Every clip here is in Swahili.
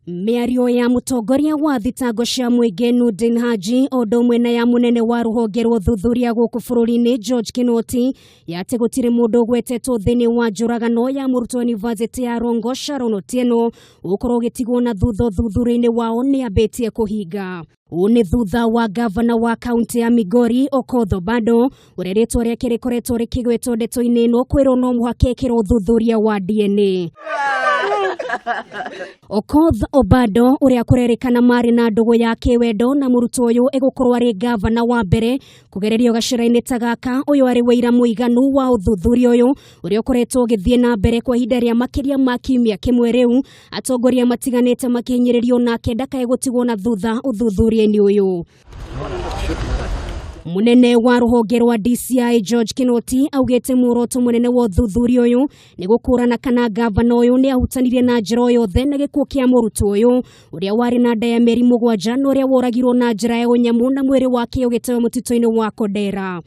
Miario ya mutongoria wa thitango cia muingi Nudin Haji odo mwena ya munene wa Ruhonge rwa uthuthuria guku bururi-ini George Kinoti yate gutire mundu gwetetwo thiini wa njuragano ya murutwo university ya Rongo Sharon Otieno ukorwo gitigwo na thutha uthuthuria-ini wao ni ambitie kuhinga. Une thutha wa Ngavana wa kaunti ya Migori Okoth Obado ureretwo riake rikoretwo rikigwetwo ndeto-ini ino kwirwo no muhaka ekirwo uthuthuria wa DNA. Okoth Obado uria kurerikana mari na ndugu ya kiwendo na murutwo uyu egukorwo ari Ngavana wa mbere kugererio gacira-ini ta gaka uyu ari wira muiganu wa uthuthuria uyu uria ukoretwo ugithie na mbere kwa ihinda ria makiria ma kiumia kimwe riu atongoria matiganite makinyiririo nake ndakae gutigwo na thutha uthuthuria-ini uyu. Munene wa Ruhonge rwa DCI George Kinoti augete muoroto munene wa uthuthuria uyu ni gukurana kana Ngavana uyu ni ahutanirie na njira yothe na gikuo kia murutwo uyu uria wari na nda ya mieri 7 na uria woragirwo na njira ya unyamu na mwiri wake ugitewe mutito-ini wa Kodera.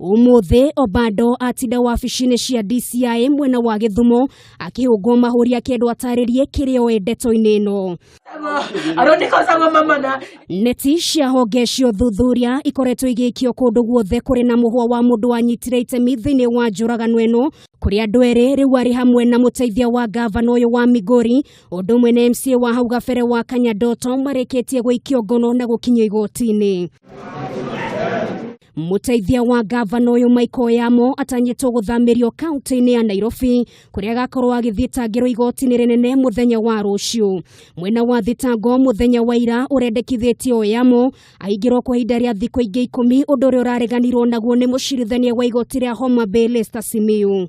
Umuthi Obado atinda wabici-ini cia DCI mwena wa Kisumu akihungwo mahuri akendwo ataririe kirwo ndeto-ini ino. Neti cia honge cia uthuthuria ikoretwo igikio kundu guothe kuri na muhwa wa mundu wanyitire itemi thiini wa njuragano ino kuri andu eri riu ari hamwe na muteithia wa Ngavana uyu wa Migori undu mwene MCA wa hau gabere wa Kanyadoto marikitie gwikio ngono na gukinyio igoti-ini. Muteithia wa Ngavana uyu Yamo atanyitwo guthamirio kaunti-ini ya Nairobi kuria gakorwo agithitangirwo igoti-ini rinene muthenya wa rucio. Mwena wa thitango muthenya wa ira urendekithitio Yamo aingirwo kwa ihinda ria thiku ingi 10 undu uria urareganirwo naguo ni mucirithania wa igoti ria Homa Bay Lester Simiyu.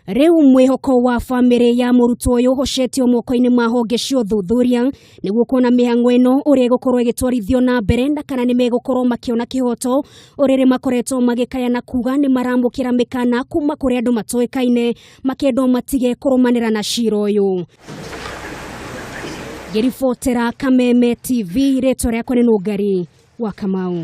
Riu mwihoko wa family ya murutwo uyu hocetio moko-ini ma honge cia uthuthuria niguo kuona mihango ino uria gukorwo igitwarithio na mbere na kana ni megukorwo makiona kihoto urire makoretwo magikaya na kuga ni maramukira mikana kuma kuri andu matoekaine makendo matige kurumanira na cira uyu. Ngiribotera Kameme TV, ritwa riakwa ni Nungari wa Kamau.